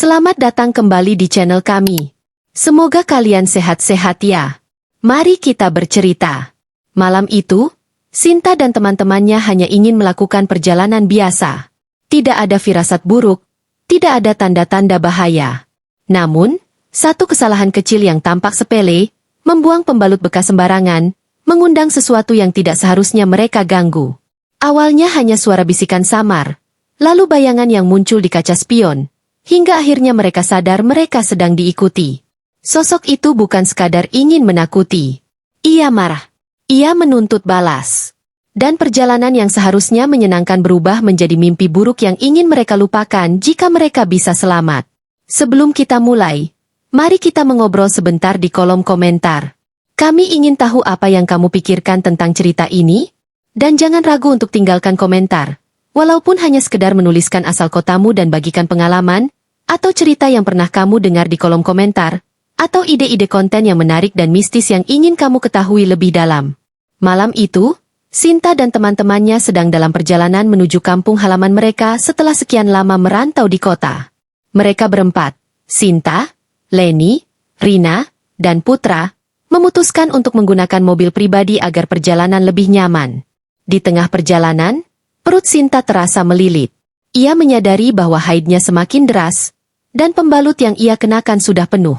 Selamat datang kembali di channel kami. Semoga kalian sehat-sehat ya. Mari kita bercerita. Malam itu, Sinta dan teman-temannya hanya ingin melakukan perjalanan biasa. Tidak ada firasat buruk, tidak ada tanda-tanda bahaya. Namun, satu kesalahan kecil yang tampak sepele, membuang pembalut bekas sembarangan, mengundang sesuatu yang tidak seharusnya mereka ganggu. Awalnya hanya suara bisikan samar, lalu bayangan yang muncul di kaca spion, hingga akhirnya mereka sadar mereka sedang diikuti. Sosok itu bukan sekadar ingin menakuti. Ia marah. Ia menuntut balas. Dan perjalanan yang seharusnya menyenangkan berubah menjadi mimpi buruk yang ingin mereka lupakan jika mereka bisa selamat. Sebelum kita mulai, mari kita mengobrol sebentar di kolom komentar. Kami ingin tahu apa yang kamu pikirkan tentang cerita ini. Dan jangan ragu untuk tinggalkan komentar. Walaupun hanya sekedar menuliskan asal kotamu dan bagikan pengalaman, atau cerita yang pernah kamu dengar di kolom komentar, atau ide-ide konten yang menarik dan mistis yang ingin kamu ketahui lebih dalam. Malam itu, Sinta dan teman-temannya sedang dalam perjalanan menuju kampung halaman mereka setelah sekian lama merantau di kota. Mereka berempat, Sinta, Leni, Rina, dan Putra, memutuskan untuk menggunakan mobil pribadi agar perjalanan lebih nyaman. Di tengah perjalanan, perut Sinta terasa melilit. Ia menyadari bahwa haidnya semakin deras, dan pembalut yang ia kenakan sudah penuh.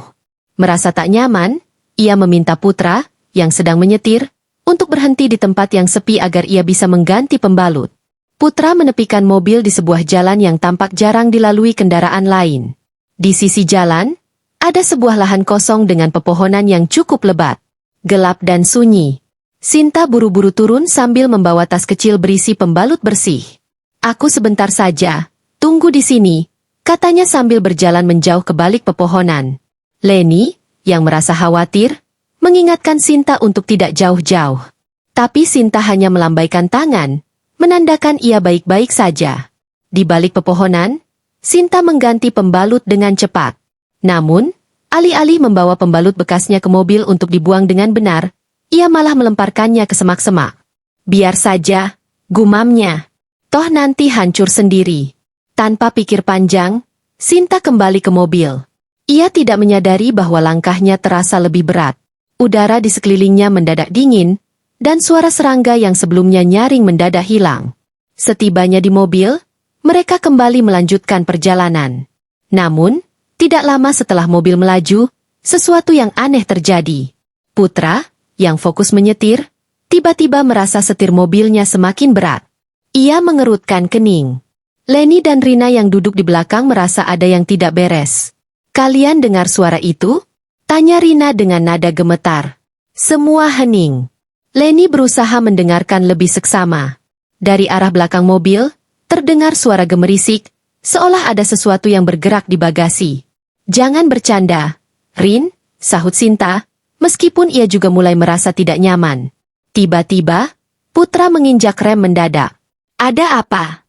Merasa tak nyaman, ia meminta Putra, yang sedang menyetir, untuk berhenti di tempat yang sepi agar ia bisa mengganti pembalut. Putra menepikan mobil di sebuah jalan yang tampak jarang dilalui kendaraan lain. Di sisi jalan, ada sebuah lahan kosong dengan pepohonan yang cukup lebat, gelap dan sunyi. Sinta buru-buru turun sambil membawa tas kecil berisi pembalut bersih. Aku sebentar saja, tunggu di sini, katanya sambil berjalan menjauh ke balik pepohonan. Leni, yang merasa khawatir, mengingatkan Sinta untuk tidak jauh-jauh. Tapi Sinta hanya melambaikan tangan, menandakan ia baik-baik saja. Di balik pepohonan, Sinta mengganti pembalut dengan cepat. Namun, alih-alih membawa pembalut bekasnya ke mobil untuk dibuang dengan benar, ia malah melemparkannya ke semak-semak. Biar saja, gumamnya. Toh nanti hancur sendiri. Tanpa pikir panjang, Sinta kembali ke mobil. Ia tidak menyadari bahwa langkahnya terasa lebih berat. Udara di sekelilingnya mendadak dingin, dan suara serangga yang sebelumnya nyaring mendadak hilang. Setibanya di mobil, mereka kembali melanjutkan perjalanan. Namun, tidak lama setelah mobil melaju, sesuatu yang aneh terjadi. Putra, yang fokus menyetir, tiba-tiba merasa setir mobilnya semakin berat. Ia mengerutkan kening. Leni dan Rina yang duduk di belakang merasa ada yang tidak beres. Kalian dengar suara itu? Tanya Rina dengan nada gemetar. Semua hening. Leni berusaha mendengarkan lebih seksama. Dari arah belakang mobil, terdengar suara gemerisik, seolah ada sesuatu yang bergerak di bagasi. Jangan bercanda, Rin, sahut Sinta, meskipun ia juga mulai merasa tidak nyaman. Tiba-tiba, Putra menginjak rem mendadak. Ada apa?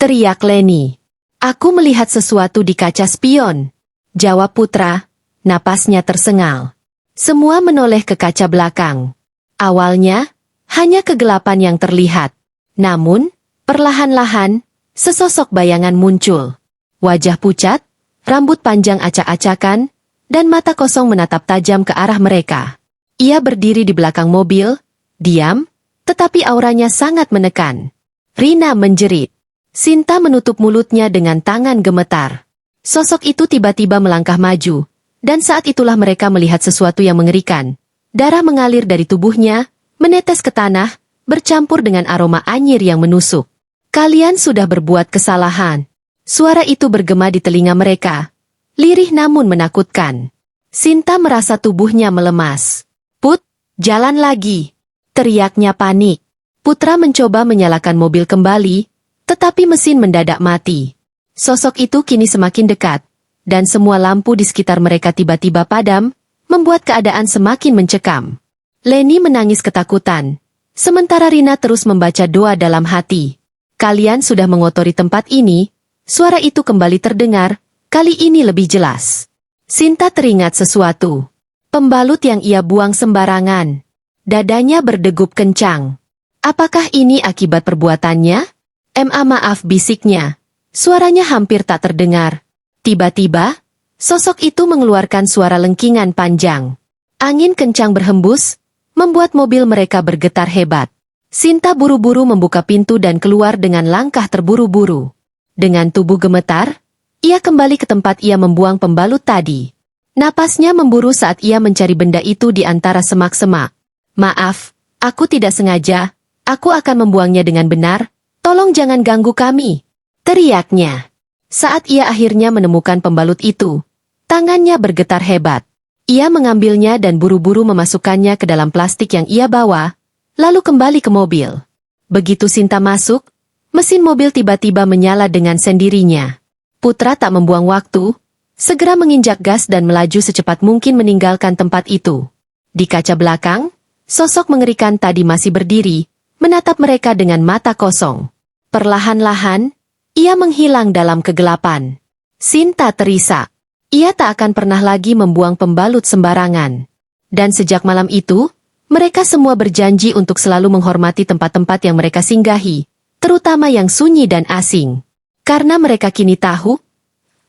Teriak Leni. Aku melihat sesuatu di kaca spion. Jawab Putra, napasnya tersengal. Semua menoleh ke kaca belakang. Awalnya, hanya kegelapan yang terlihat. Namun, perlahan-lahan, sesosok bayangan muncul. Wajah pucat, rambut panjang acak-acakan, dan mata kosong menatap tajam ke arah mereka. Ia berdiri di belakang mobil, diam, tetapi auranya sangat menekan. Rina menjerit. Sinta menutup mulutnya dengan tangan gemetar. Sosok itu tiba-tiba melangkah maju, dan saat itulah mereka melihat sesuatu yang mengerikan. Darah mengalir dari tubuhnya, menetes ke tanah, bercampur dengan aroma anyir yang menusuk. Kalian sudah berbuat kesalahan. Suara itu bergema di telinga mereka. Lirih namun menakutkan. Sinta merasa tubuhnya melemas. Put, jalan lagi. Teriaknya panik. Putra mencoba menyalakan mobil kembali, tetapi mesin mendadak mati. Sosok itu kini semakin dekat, dan semua lampu di sekitar mereka tiba-tiba padam, membuat keadaan semakin mencekam. Leni menangis ketakutan, sementara Rina terus membaca doa dalam hati. Kalian sudah mengotori tempat ini, suara itu kembali terdengar, kali ini lebih jelas. Sinta teringat sesuatu. Pembalut yang ia buang sembarangan. Dadanya berdegup kencang. Apakah ini akibat perbuatannya? Maaf bisiknya. Suaranya hampir tak terdengar. Tiba-tiba, sosok itu mengeluarkan suara lengkingan panjang. Angin kencang berhembus, membuat mobil mereka bergetar hebat. Sinta buru-buru membuka pintu dan keluar dengan langkah terburu-buru. Dengan tubuh gemetar, ia kembali ke tempat ia membuang pembalut tadi. Napasnya memburu saat ia mencari benda itu di antara semak-semak. Maaf, aku tidak sengaja, aku akan membuangnya dengan benar, tolong jangan ganggu kami, teriaknya. Saat ia akhirnya menemukan pembalut itu, tangannya bergetar hebat. Ia mengambilnya dan buru-buru memasukkannya ke dalam plastik yang ia bawa, lalu kembali ke mobil. Begitu Sinta masuk, mesin mobil tiba-tiba menyala dengan sendirinya. Putra tak membuang waktu, segera menginjak gas dan melaju secepat mungkin meninggalkan tempat itu. Di kaca belakang, sosok mengerikan tadi masih berdiri, menatap mereka dengan mata kosong. Perlahan-lahan, ia menghilang dalam kegelapan. Sinta terisak. Ia tak akan pernah lagi membuang pembalut sembarangan. Dan sejak malam itu, mereka semua berjanji untuk selalu menghormati tempat-tempat yang mereka singgahi, terutama yang sunyi dan asing. Karena mereka kini tahu,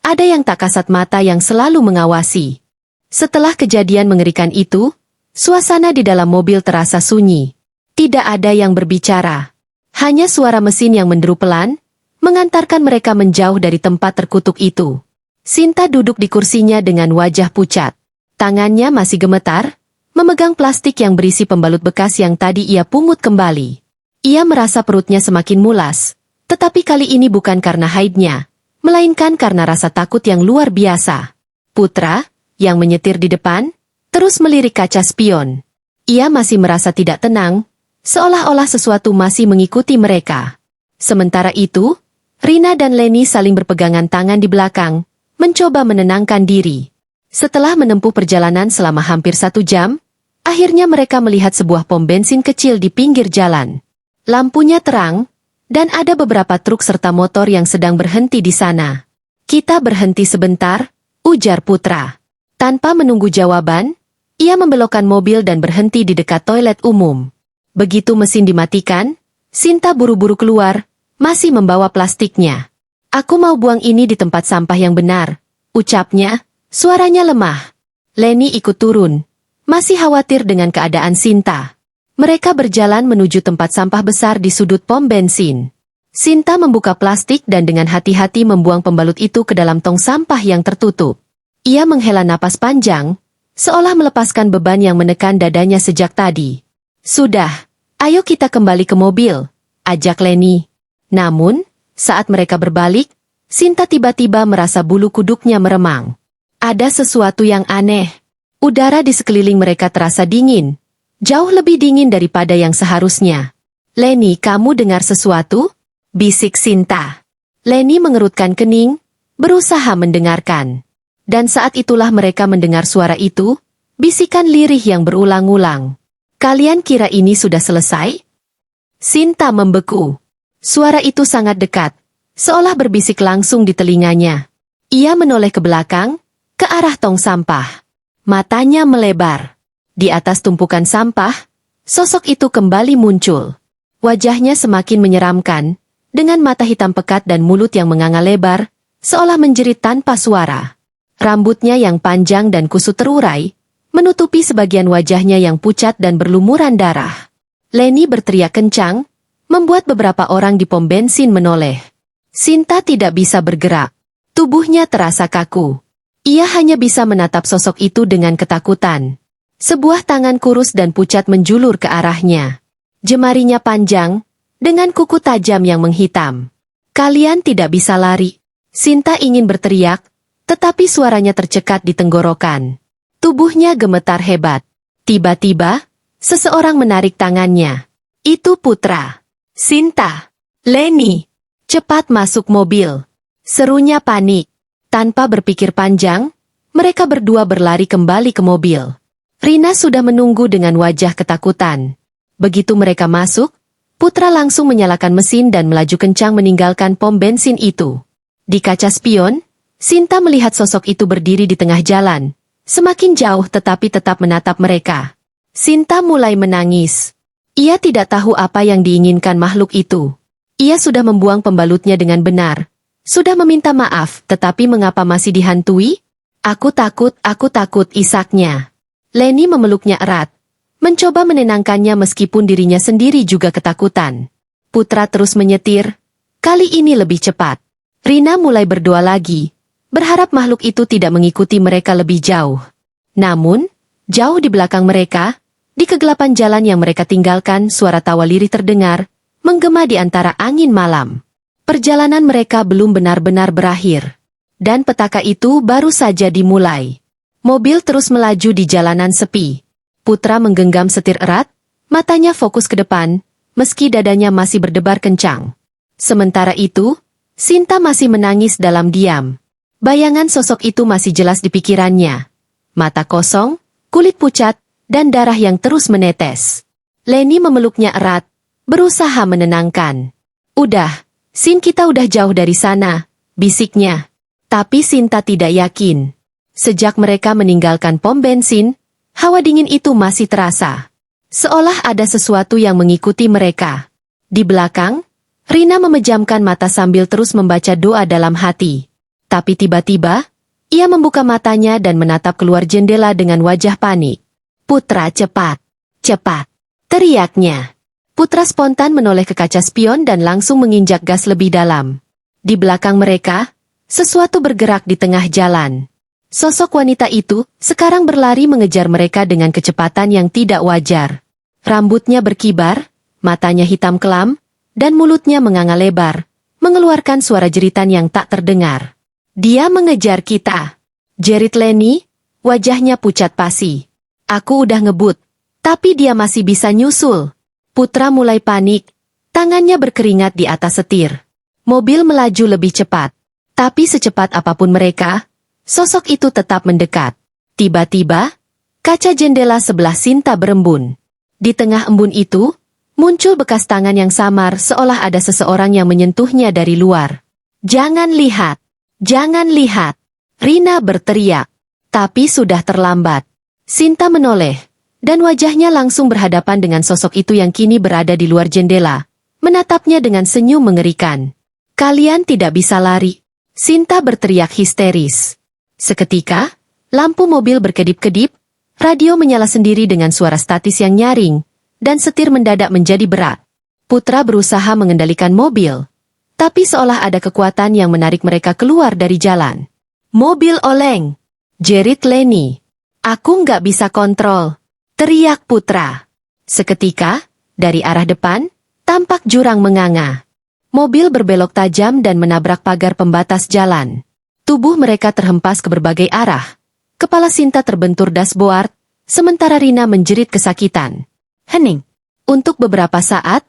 ada yang tak kasat mata yang selalu mengawasi. Setelah kejadian mengerikan itu, suasana di dalam mobil terasa sunyi. Tidak ada yang berbicara. Hanya suara mesin yang menderu pelan, mengantarkan mereka menjauh dari tempat terkutuk itu. Sinta duduk di kursinya dengan wajah pucat. Tangannya masih gemetar, memegang plastik yang berisi pembalut bekas yang tadi ia pungut kembali. Ia merasa perutnya semakin mulas, tetapi kali ini bukan karena haidnya, melainkan karena rasa takut yang luar biasa. Putra, yang menyetir di depan, terus melirik kaca spion. Ia masih merasa tidak tenang, seolah-olah sesuatu masih mengikuti mereka. Sementara itu, Rina dan Leni saling berpegangan tangan di belakang, mencoba menenangkan diri. Setelah menempuh perjalanan selama hampir 1 jam, akhirnya mereka melihat sebuah pom bensin kecil di pinggir jalan. Lampunya terang, dan ada beberapa truk serta motor yang sedang berhenti di sana. Kita berhenti sebentar, ujar Putra. Tanpa menunggu jawaban, ia membelokkan mobil dan berhenti di dekat toilet umum. Begitu mesin dimatikan, Sinta buru-buru keluar, masih membawa plastiknya. Aku mau buang ini di tempat sampah yang benar, ucapnya, suaranya lemah. Leni ikut turun, masih khawatir dengan keadaan Sinta. Mereka berjalan menuju tempat sampah besar di sudut pom bensin. Sinta membuka plastik dan dengan hati-hati membuang pembalut itu ke dalam tong sampah yang tertutup. Ia menghela napas panjang, seolah melepaskan beban yang menekan dadanya sejak tadi. Sudah, ayo kita kembali ke mobil, ajak Leni. Namun, saat mereka berbalik, Sinta tiba-tiba merasa bulu kuduknya meremang. Ada sesuatu yang aneh. Udara di sekeliling mereka terasa dingin. Jauh lebih dingin daripada yang seharusnya. Leni, kamu dengar sesuatu? Bisik Sinta. Leni mengerutkan kening, berusaha mendengarkan. Dan saat itulah mereka mendengar suara itu, bisikan lirih yang berulang-ulang. Kalian kira ini sudah selesai? Sinta membeku. Suara itu sangat dekat, seolah berbisik langsung di telinganya. Ia menoleh ke belakang, ke arah tong sampah. Matanya melebar. Di atas tumpukan sampah, sosok itu kembali muncul. Wajahnya semakin menyeramkan, dengan mata hitam pekat dan mulut yang menganga lebar, seolah menjerit tanpa suara. Rambutnya yang panjang dan kusut terurai, menutupi sebagian wajahnya yang pucat dan berlumuran darah. Leni berteriak kencang, membuat beberapa orang di pom bensin menoleh. Sinta tidak bisa bergerak. Tubuhnya terasa kaku. Ia hanya bisa menatap sosok itu dengan ketakutan. Sebuah tangan kurus dan pucat menjulur ke arahnya. Jemarinya panjang, dengan kuku tajam yang menghitam. Kalian tidak bisa lari. Sinta ingin berteriak, tetapi suaranya tercekat di tenggorokan. Tubuhnya gemetar hebat. Tiba-tiba, seseorang menarik tangannya. Itu Putra. Sinta, Leni, cepat masuk mobil. Serunya panik. Tanpa berpikir panjang, mereka berdua berlari kembali ke mobil. Rina sudah menunggu dengan wajah ketakutan. Begitu mereka masuk, Putra langsung menyalakan mesin dan melaju kencang meninggalkan pom bensin itu. Di kaca spion, Sinta melihat sosok itu berdiri di tengah jalan, semakin jauh tetapi tetap menatap mereka. Sinta mulai menangis. Ia tidak tahu apa yang diinginkan makhluk itu. Ia sudah membuang pembalutnya dengan benar. Sudah meminta maaf, tetapi mengapa masih dihantui? Aku takut, isaknya. Leni memeluknya erat, mencoba menenangkannya meskipun dirinya sendiri juga ketakutan. Putra terus menyetir, kali ini lebih cepat. Rina mulai berdoa lagi, berharap makhluk itu tidak mengikuti mereka lebih jauh. Namun, jauh di belakang mereka, di kegelapan jalan yang mereka tinggalkan, suara tawa lirih terdengar, menggema di antara angin malam. Perjalanan mereka belum benar-benar berakhir. Dan petaka itu baru saja dimulai. Mobil terus melaju di jalanan sepi. Putra menggenggam setir erat, matanya fokus ke depan, meski dadanya masih berdebar kencang. Sementara itu, Sinta masih menangis dalam diam. Bayangan sosok itu masih jelas di pikirannya. Mata kosong, kulit pucat, dan darah yang terus menetes. Leni memeluknya erat, berusaha menenangkan. Udah, Sin, kita udah jauh dari sana, bisiknya. Tapi Sinta tidak yakin. Sejak mereka meninggalkan pom bensin, hawa dingin itu masih terasa. Seolah ada sesuatu yang mengikuti mereka. Di belakang, Rina memejamkan mata sambil terus membaca doa dalam hati. Tapi tiba-tiba, ia membuka matanya dan menatap keluar jendela dengan wajah panik. Putra, cepat, cepat, teriaknya. Putra spontan menoleh ke kaca spion dan langsung menginjak gas lebih dalam. Di belakang mereka, sesuatu bergerak di tengah jalan. Sosok wanita itu sekarang berlari mengejar mereka dengan kecepatan yang tidak wajar. Rambutnya berkibar, matanya hitam kelam, dan mulutnya menganga lebar, mengeluarkan suara jeritan yang tak terdengar. Dia mengejar kita. Jerit Leni, wajahnya pucat pasi. Aku udah ngebut, tapi dia masih bisa nyusul. Putra mulai panik, tangannya berkeringat di atas setir. Mobil melaju lebih cepat. Tapi secepat apapun mereka, sosok itu tetap mendekat. Tiba-tiba, kaca jendela sebelah Sinta berembun. Di tengah embun itu, muncul bekas tangan yang samar seolah ada seseorang yang menyentuhnya dari luar. Jangan lihat! Jangan lihat! Rina berteriak. Tapi sudah terlambat. Sinta menoleh, dan wajahnya langsung berhadapan dengan sosok itu yang kini berada di luar jendela, menatapnya dengan senyum mengerikan. Kalian tidak bisa lari. Sinta berteriak histeris. Seketika, lampu mobil berkedip-kedip, radio menyala sendiri dengan suara statis yang nyaring, dan setir mendadak menjadi berat. Putra berusaha mengendalikan mobil, tapi seolah ada kekuatan yang menarik mereka keluar dari jalan. Mobil oleng! Jerit Leni. Aku nggak bisa kontrol. Teriak Putra. Seketika, dari arah depan, tampak jurang menganga. Mobil berbelok tajam dan menabrak pagar pembatas jalan. Tubuh mereka terhempas ke berbagai arah. Kepala Sinta terbentur dashboard, sementara Rina menjerit kesakitan. Hening. Untuk beberapa saat,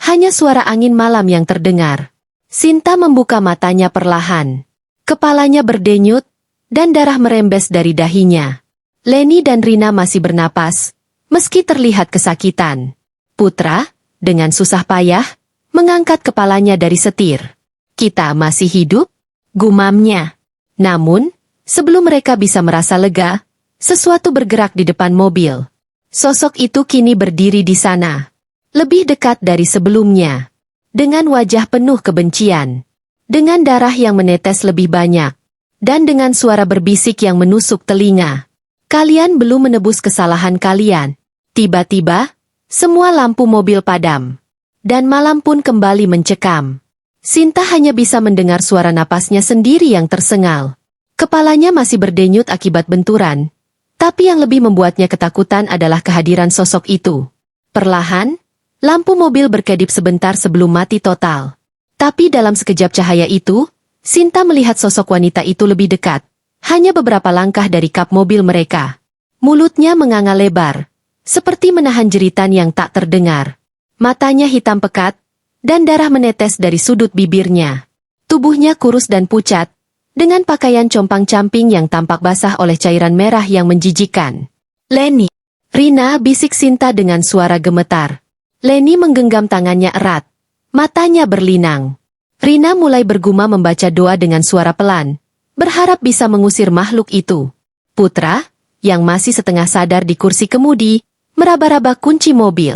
hanya suara angin malam yang terdengar. Sinta membuka matanya perlahan. Kepalanya berdenyut, dan darah merembes dari dahinya. Leni dan Rina masih bernapas, meski terlihat kesakitan. Putra, dengan susah payah, mengangkat kepalanya dari setir. Kita masih hidup? Gumamnya. Namun, sebelum mereka bisa merasa lega, sesuatu bergerak di depan mobil. Sosok itu kini berdiri di sana. Lebih dekat dari sebelumnya. Dengan wajah penuh kebencian. Dengan darah yang menetes lebih banyak. Dan dengan suara berbisik yang menusuk telinga. Kalian belum menebus kesalahan kalian. Tiba-tiba, semua lampu mobil padam. Dan malam pun kembali mencekam. Sinta hanya bisa mendengar suara napasnya sendiri yang tersengal. Kepalanya masih berdenyut akibat benturan. Tapi yang lebih membuatnya ketakutan adalah kehadiran sosok itu. Perlahan, lampu mobil berkedip sebentar sebelum mati total. Tapi dalam sekejap cahaya itu, Sinta melihat sosok wanita itu lebih dekat. Hanya beberapa langkah dari kap mobil mereka. Mulutnya menganga lebar, seperti menahan jeritan yang tak terdengar. Matanya hitam pekat, dan darah menetes dari sudut bibirnya. Tubuhnya kurus dan pucat, dengan pakaian compang-camping yang tampak basah oleh cairan merah yang menjijikan. Leni! Rina, bisik Sinta dengan suara gemetar. Leni menggenggam tangannya erat. Matanya berlinang. Rina mulai bergumam membaca doa dengan suara pelan, berharap bisa mengusir makhluk itu. Putra, yang masih setengah sadar di kursi kemudi, meraba-raba kunci mobil.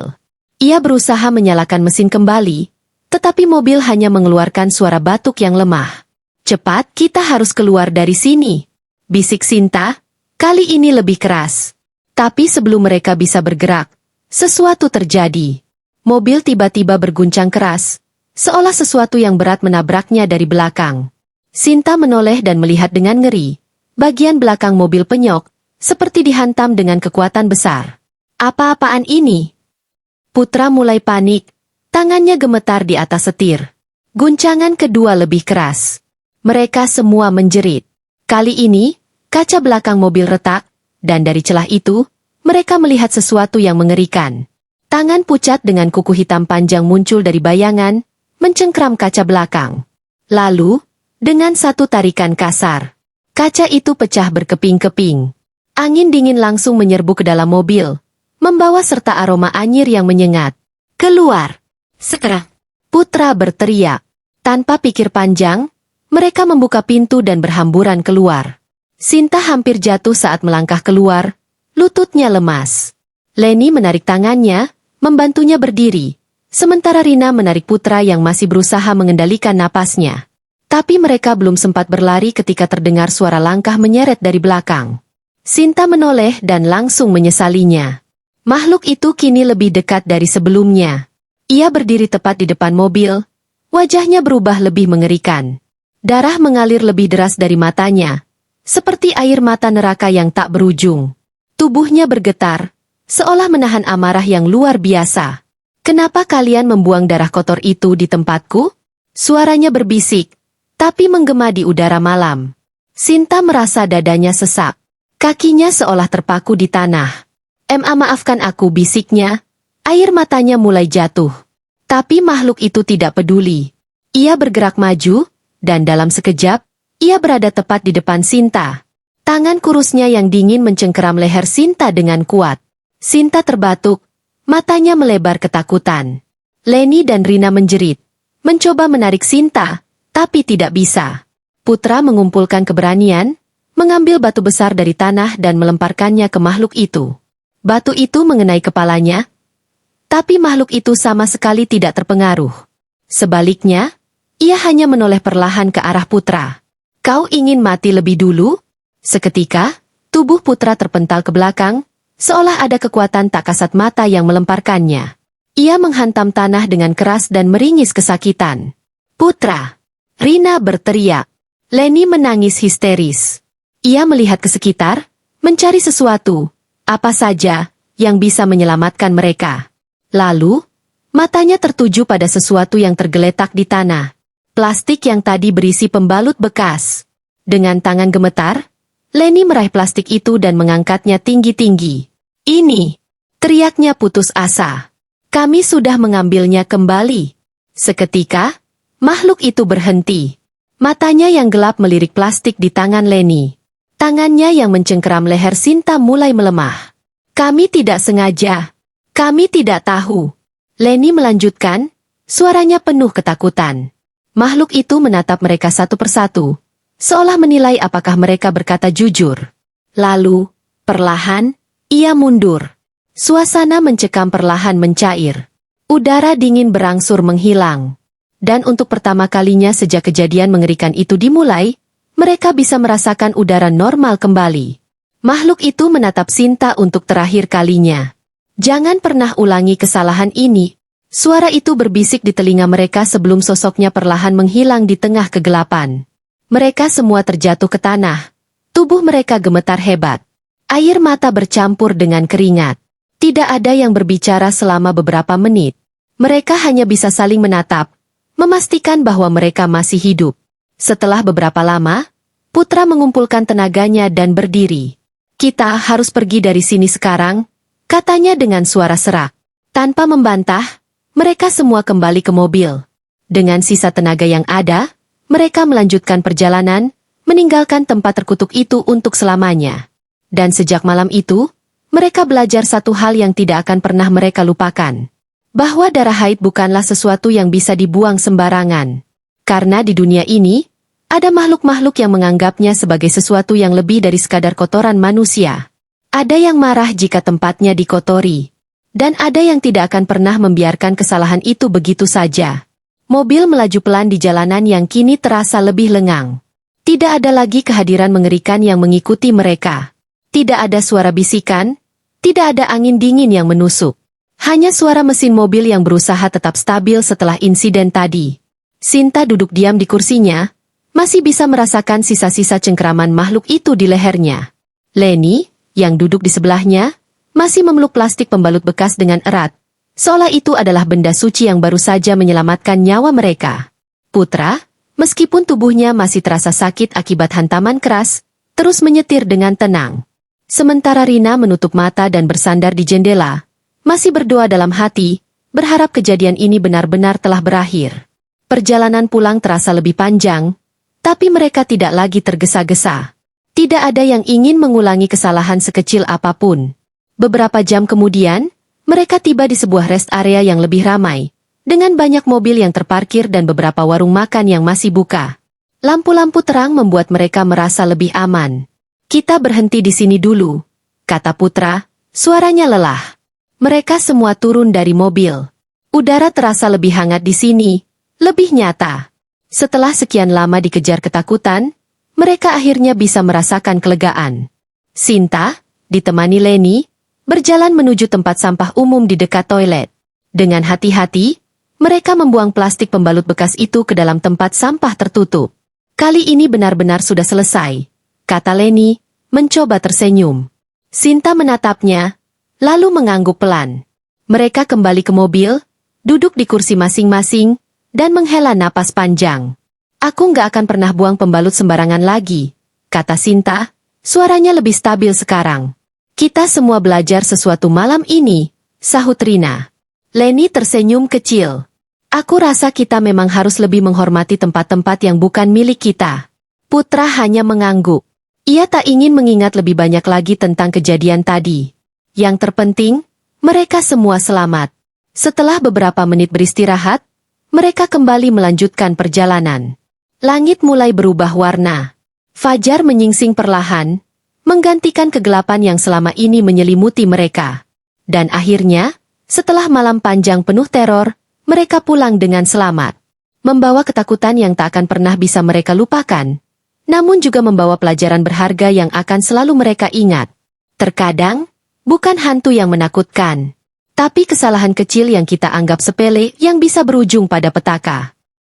Ia berusaha menyalakan mesin kembali, tetapi mobil hanya mengeluarkan suara batuk yang lemah. Cepat, kita harus keluar dari sini. Bisik Sinta, kali ini lebih keras. Tapi sebelum mereka bisa bergerak, sesuatu terjadi. Mobil tiba-tiba berguncang keras, seolah sesuatu yang berat menabraknya dari belakang. Sinta menoleh dan melihat dengan ngeri. Bagian belakang mobil penyok, seperti dihantam dengan kekuatan besar. Apa-apaan ini? Putra mulai panik, tangannya gemetar di atas setir. Guncangan kedua lebih keras. Mereka semua menjerit. Kali ini, kaca belakang mobil retak, dan dari celah itu, mereka melihat sesuatu yang mengerikan. Tangan pucat dengan kuku hitam panjang muncul dari bayangan, mencengkram kaca belakang. Lalu, dengan satu tarikan kasar, kaca itu pecah berkeping-keping. Angin dingin langsung menyerbu ke dalam mobil, membawa serta aroma anyir yang menyengat. Keluar! Segera! Putra berteriak. Tanpa pikir panjang, mereka membuka pintu dan berhamburan keluar. Sinta hampir jatuh saat melangkah keluar, lututnya lemas. Leni menarik tangannya, membantunya berdiri, sementara Rina menarik Putra yang masih berusaha mengendalikan napasnya. Tapi mereka belum sempat berlari ketika terdengar suara langkah menyeret dari belakang. Sinta menoleh dan langsung menyesalinya. Makhluk itu kini lebih dekat dari sebelumnya. Ia berdiri tepat di depan mobil, wajahnya berubah lebih mengerikan. Darah mengalir lebih deras dari matanya, seperti air mata neraka yang tak berujung. Tubuhnya bergetar, seolah menahan amarah yang luar biasa. Kenapa kalian membuang darah kotor itu di tempatku? Suaranya berbisik, tapi menggema di udara malam. Sinta merasa dadanya sesak. Kakinya seolah terpaku di tanah. Maafkan aku, bisiknya. Air matanya mulai jatuh. Tapi makhluk itu tidak peduli. Ia bergerak maju, dan dalam sekejap, ia berada tepat di depan Sinta. Tangan kurusnya yang dingin mencengkeram leher Sinta dengan kuat. Sinta terbatuk, matanya melebar ketakutan. Leni dan Rina menjerit, mencoba menarik Sinta, tapi tidak bisa. Putra mengumpulkan keberanian, mengambil batu besar dari tanah dan melemparkannya ke makhluk itu. Batu itu mengenai kepalanya, tapi makhluk itu sama sekali tidak terpengaruh. Sebaliknya, ia hanya menoleh perlahan ke arah Putra. Kau ingin mati lebih dulu? Seketika, tubuh Putra terpental ke belakang, seolah ada kekuatan tak kasat mata yang melemparkannya. Ia menghantam tanah dengan keras dan meringis kesakitan. Putra! Rina berteriak. Leni menangis histeris. Ia melihat ke sekitar, mencari sesuatu, apa saja, yang bisa menyelamatkan mereka. Lalu, matanya tertuju pada sesuatu yang tergeletak di tanah. Plastik yang tadi berisi pembalut bekas. Dengan tangan gemetar, Leni meraih plastik itu dan mengangkatnya tinggi-tinggi. Ini! Teriaknya putus asa. Kami sudah mengambilnya kembali. Seketika, makhluk itu berhenti. Matanya yang gelap melirik plastik di tangan Leni. Tangannya yang mencengkeram leher Sinta mulai melemah. Kami tidak sengaja. Kami tidak tahu. Leni melanjutkan, suaranya penuh ketakutan. Makhluk itu menatap mereka satu persatu, seolah menilai apakah mereka berkata jujur. Lalu, perlahan, ia mundur. Suasana mencekam perlahan mencair. Udara dingin berangsur menghilang. Dan untuk pertama kalinya sejak kejadian mengerikan itu dimulai, mereka bisa merasakan udara normal kembali. Makhluk itu menatap Sinta untuk terakhir kalinya. Jangan pernah ulangi kesalahan ini. Suara itu berbisik di telinga mereka sebelum sosoknya perlahan menghilang di tengah kegelapan. Mereka semua terjatuh ke tanah. Tubuh mereka gemetar hebat. Air mata bercampur dengan keringat. Tidak ada yang berbicara selama beberapa menit. Mereka hanya bisa saling menatap, memastikan bahwa mereka masih hidup. Setelah beberapa lama, Putra mengumpulkan tenaganya dan berdiri. Kita harus pergi dari sini sekarang, katanya dengan suara serak. Tanpa membantah, mereka semua kembali ke mobil. Dengan sisa tenaga yang ada, mereka melanjutkan perjalanan, meninggalkan tempat terkutuk itu untuk selamanya. Dan sejak malam itu, mereka belajar satu hal yang tidak akan pernah mereka lupakan. Bahwa darah haid bukanlah sesuatu yang bisa dibuang sembarangan. Karena di dunia ini, ada makhluk-makhluk yang menganggapnya sebagai sesuatu yang lebih dari sekadar kotoran manusia. Ada yang marah jika tempatnya dikotori. Dan ada yang tidak akan pernah membiarkan kesalahan itu begitu saja. Mobil melaju pelan di jalanan yang kini terasa lebih lengang. Tidak ada lagi kehadiran mengerikan yang mengikuti mereka. Tidak ada suara bisikan, tidak ada angin dingin yang menusuk. Hanya suara mesin mobil yang berusaha tetap stabil setelah insiden tadi. Sinta duduk diam di kursinya, masih bisa merasakan sisa-sisa cengkeraman makhluk itu di lehernya. Leni, yang duduk di sebelahnya, masih memeluk plastik pembalut bekas dengan erat, seolah itu adalah benda suci yang baru saja menyelamatkan nyawa mereka. Putra, meskipun tubuhnya masih terasa sakit akibat hantaman keras, terus menyetir dengan tenang. Sementara Rina menutup mata dan bersandar di jendela, masih berdoa dalam hati, berharap kejadian ini benar-benar telah berakhir. Perjalanan pulang terasa lebih panjang, tapi mereka tidak lagi tergesa-gesa. Tidak ada yang ingin mengulangi kesalahan sekecil apapun. Beberapa jam kemudian, mereka tiba di sebuah rest area yang lebih ramai, dengan banyak mobil yang terparkir dan beberapa warung makan yang masih buka. Lampu-lampu terang membuat mereka merasa lebih aman. Kita berhenti di sini dulu, kata Putra, suaranya lelah. Mereka semua turun dari mobil. Udara terasa lebih hangat di sini, lebih nyata. Setelah sekian lama dikejar ketakutan, mereka akhirnya bisa merasakan kelegaan. Sinta, ditemani Leni, berjalan menuju tempat sampah umum di dekat toilet. Dengan hati-hati, mereka membuang plastik pembalut bekas itu ke dalam tempat sampah tertutup. Kali ini benar-benar sudah selesai, kata Leni, mencoba tersenyum. Sinta menatapnya, lalu mengangguk pelan. Mereka kembali ke mobil, duduk di kursi masing-masing, dan menghela napas panjang. Aku nggak akan pernah buang pembalut sembarangan lagi, kata Sinta, suaranya lebih stabil sekarang. Kita semua belajar sesuatu malam ini, sahut Rina. Leni tersenyum kecil. Aku rasa kita memang harus lebih menghormati tempat-tempat yang bukan milik kita. Putra hanya mengangguk. Ia tak ingin mengingat lebih banyak lagi tentang kejadian tadi. Yang terpenting, mereka semua selamat. Setelah beberapa menit beristirahat, mereka kembali melanjutkan perjalanan. Langit mulai berubah warna. Fajar menyingsing perlahan, menggantikan kegelapan yang selama ini menyelimuti mereka. Dan akhirnya, setelah malam panjang penuh teror, mereka pulang dengan selamat. Membawa ketakutan yang tak akan pernah bisa mereka lupakan, namun juga membawa pelajaran berharga yang akan selalu mereka ingat. Terkadang, bukan hantu yang menakutkan, tapi kesalahan kecil yang kita anggap sepele yang bisa berujung pada petaka.